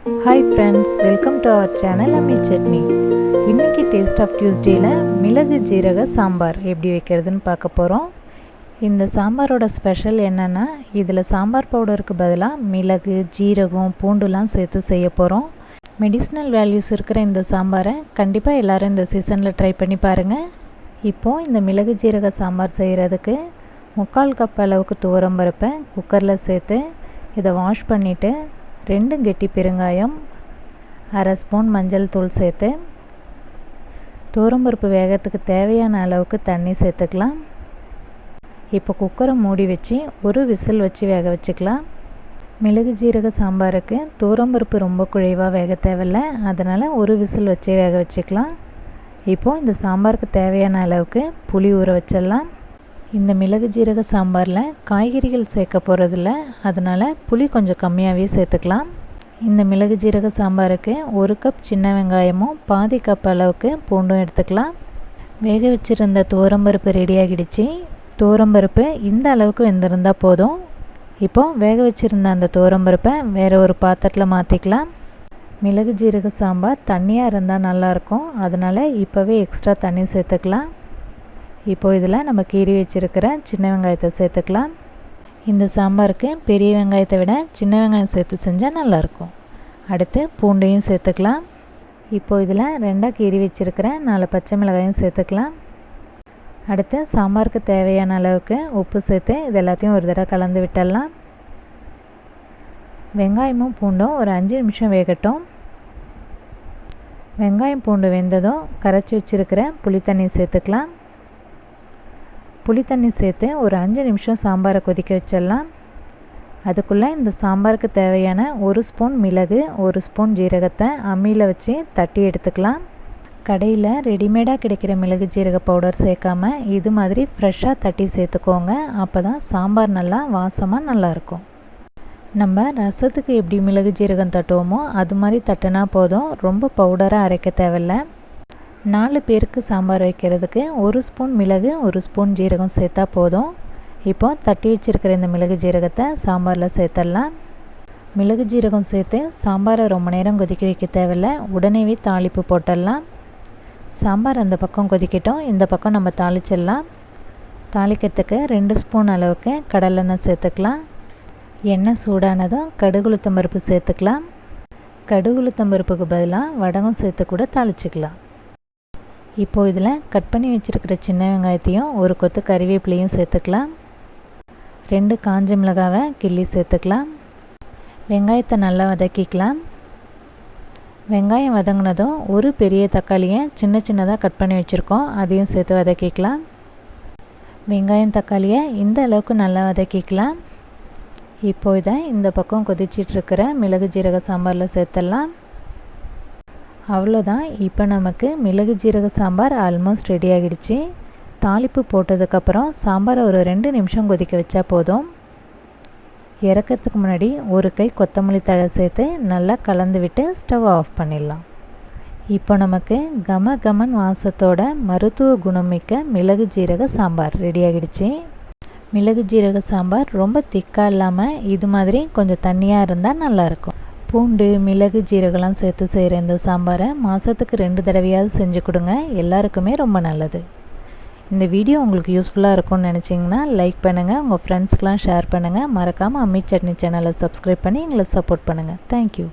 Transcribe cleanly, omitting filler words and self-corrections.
Hi friends, welcome to our channel Ammi Chutney. இன்னைக்கு taste of டியூஸ்டேல மிளகு ஜீரக சாம்பார் எப்படி வைக்கிறதுன்னு பார்க்க போகிறோம். இந்த சாம்பாரோட ஸ்பெஷல் என்னென்னா இதில் சாம்பார் பவுடருக்கு பதிலாக மிளகு ஜீரகம் பூண்டுலாம் சேர்த்து செய்ய போகிறோம். மெடிசினல் வேல்யூஸ் இருக்கிற இந்த சாம்பாரை கண்டிப்பாக எல்லோரும் இந்த சீசனில் ட்ரை பண்ணி பாருங்கள். இப்போது இந்த மிளகு ஜீரக சாம்பார் செய்கிறதுக்கு 3/4 கப் அளவுக்கு துவரம்பருப்பை குக்கரில் சேர்த்து இதை வாஷ் பண்ணிவிட்டு 2 கெட்டி பெருங்காயம், 1/2 ஸ்பூன் மஞ்சள் தூள் சேர்த்து துவரம்பருப்பு வேகத்துக்கு தேவையான அளவுக்கு தண்ணி சேர்த்துக்கலாம். இப்போ குக்கரை மூடி வச்சு ஒரு விசில் வச்சு வேக வச்சுக்கலாம். மிளகு ஜீரக சாம்பாருக்கு துவரம்பருப்பு ரொம்ப குழைவாக வேக தேவையில்லை, அதனால் ஒரு விசில் வச்சே வேக வச்சுக்கலாம். இப்போது இந்த சாம்பாருக்கு தேவையான அளவுக்கு புளி ஊற வச்சிடலாம். இந்த மிளகு ஜீரக சாம்பாரில் காய்கறிகள் சேர்க்க போகிறதில்ல, அதனால் புளி கொஞ்சம் கம்மியாகவே சேர்த்துக்கலாம். இந்த மிளகு ஜீரக சாம்பாருக்கு 1 கப் சின்ன வெங்காயமும் பாதி கப் அளவுக்கு பூண்டும் எடுத்துக்கலாம். வேக வச்சுருந்த துவரம்பருப்பு ரெடியாகிடுச்சு. துவரம்பருப்பு இந்த அளவுக்கு வெந்திருந்தால் போதும். இப்போது வேக வச்சுருந்த அந்த துவரம்பருப்பை வேறு ஒரு பாத்திரத்தில் மாற்றிக்கலாம். மிளகு ஜீரக சாம்பார் தண்ணியாக இருந்தால் நல்லாயிருக்கும், அதனால் இப்போவே எக்ஸ்ட்ரா தண்ணி சேர்த்துக்கலாம். இப்போது இதில் நம்ம கீறி வச்சுருக்கிற சின்ன வெங்காயத்தை சேர்த்துக்கலாம். இந்த சாம்பாருக்கு பெரிய வெங்காயத்தை விட சின்ன வெங்காயம் சேர்த்து செஞ்சால் நல்லாயிருக்கும். அடுத்து பூண்டையும் சேர்த்துக்கலாம். இப்போது இதில் 2 கீறி வச்சுருக்கிற 4 பச்சை மிளகாயும் சேர்த்துக்கலாம். அடுத்து சாம்பாருக்கு தேவையான அளவுக்கு உப்பு சேர்த்து இது எல்லாத்தையும் ஒரு தடவை கலந்து விட்டுடலாம். வெங்காயமும் பூண்டும் ஒரு 5 நிமிஷம் வேகட்டும். வெங்காயம் பூண்டு வெந்ததும் கரைச்சி வச்சுருக்கிற புளி தண்ணி சேர்த்துக்கலாம். புளி தண்ணி சேர்த்து ஒரு 5 நிமிஷம் சாம்பாரை கொதிக்க வச்சிடலாம். அதுக்குள்ளே இந்த சாம்பாருக்கு தேவையான 1 ஸ்பூன் மிளகு 1 ஸ்பூன் ஜீரகத்தை அம்மியில் வச்சு தட்டி எடுத்துக்கலாம். கடையில் ரெடிமேடாக கிடைக்கிற மிளகு ஜீரக பவுடர் சேர்க்காம இது மாதிரி ஃப்ரெஷ்ஷாக தட்டி சேர்த்துக்கோங்க. அப்போ தான் சாம்பார் நல்லா வாசமாக நல்லாயிருக்கும். நம்ம ரசத்துக்கு எப்படி மிளகு ஜீரகம் தட்டுவோமோ அது மாதிரி தட்டினா போதும், ரொம்ப பவுடராக அரைக்க தேவையில்லை. 4 பேருக்கு சாம்பார் வைக்கிறதுக்கு 1 ஸ்பூன் மிளகு 1 ஸ்பூன் ஜீரகம் சேர்த்தா போதும். இப்போ தட்டி வச்சுருக்கிற இந்த மிளகு ஜீரகத்தை சாம்பாரில் சேர்த்துடலாம். மிளகு ஜீரகம் சேர்த்து சாம்பாரை ரொம்ப நேரம் கொதிக்க வைக்க தேவையில்லை, உடனேவே தாளிப்பு போட்டுடலாம். சாம்பார் அந்த பக்கம் கொதிக்கட்டும், இந்த பக்கம் நம்ம தாளிச்சிடலாம். தாளிக்கிறதுக்கு 2 ஸ்பூன் அளவுக்கு கடலெண்ணெய் சேர்த்துக்கலாம். எண்ணெய் சூடானதும் கடுகு உளுத்தம்பருப்பு சேர்த்துக்கலாம். கடுகு உளுத்தம்பருப்புக்கு பதிலாக வடகம் சேர்த்து கூட தாளிச்சிக்கலாம். இப்போது இதில் கட் பண்ணி வச்சுருக்கிற சின்ன வெங்காயத்தையும் ஒரு கொத்து கறிவேப்பிலையும் சேர்த்துக்கலாம். 2 காஞ்ச மிளகாவை கிள்ளி சேர்த்துக்கலாம். வெங்காயத்தை நல்லா வதக்கிக்கலாம். வெங்காயம் வதங்கினதும் ஒரு பெரிய தக்காளியை சின்ன சின்னதாக கட் பண்ணி வச்சுருக்கோம், அதையும் சேர்த்து வதக்கிக்கலாம். வெங்காயம் தக்காளியை இந்த அளவுக்கு நல்லா வதக்கிக்கலாம். இப்போ இதை இந்த பக்கம் கொதிச்சிட்ருக்கிற மிளகு ஜீரக சாம்பாரில் சேர்த்துடலாம். அவ்வளோதான், இப்போ நமக்கு மிளகு ஜீரக சாம்பார் ஆல்மோஸ்ட் ரெடி ஆகிடுச்சு. தாளிப்பு போட்டதுக்கப்புறம் சாம்பாரை ஒரு 2 நிமிஷம் கொதிக்க வச்சா போதும். இறக்கிறதுக்கு முன்னாடி ஒரு கை கொத்தமல்லி தழை சேர்த்து நல்லா கலந்து விட்டு ஸ்டவ் ஆஃப் பண்ணிடலாம். இப்போ நமக்கு கமகமன் வாசத்தோட மருத்துவ குணமிக்க மிளகு ஜீரக சாம்பார் ரெடி ஆகிடுச்சு. மிளகு ஜீரக சாம்பார் ரொம்ப திக்காக இல்லாமல் இது மாதிரி கொஞ்சம் தண்ணியாக இருந்தால் நல்லாயிருக்கும். பூண்டு மிளகு ஜீரகம்லாம் சேர்த்து செய்கிற இந்த சாம்பாரை மாதத்துக்கு 2 தடவையாவது செஞ்சு கொடுங்க, எல்லாருக்குமே ரொம்ப நல்லது. இந்த வீடியோ உங்களுக்கு யூஸ்ஃபுல்லாக இருக்கும்னு நினச்சிங்கன்னா லைக் பண்ணுங்கள், உங்கள் ஃப்ரெண்ட்ஸ்க்கெலாம் ஷேர் பண்ணுங்கள். மறக்காமல் அம்மி சட்னி சேனலை சப்ஸ்கிரைப் பண்ணி எங்களை சப்போர்ட் பண்ணுங்கள். தேங்க்யூ.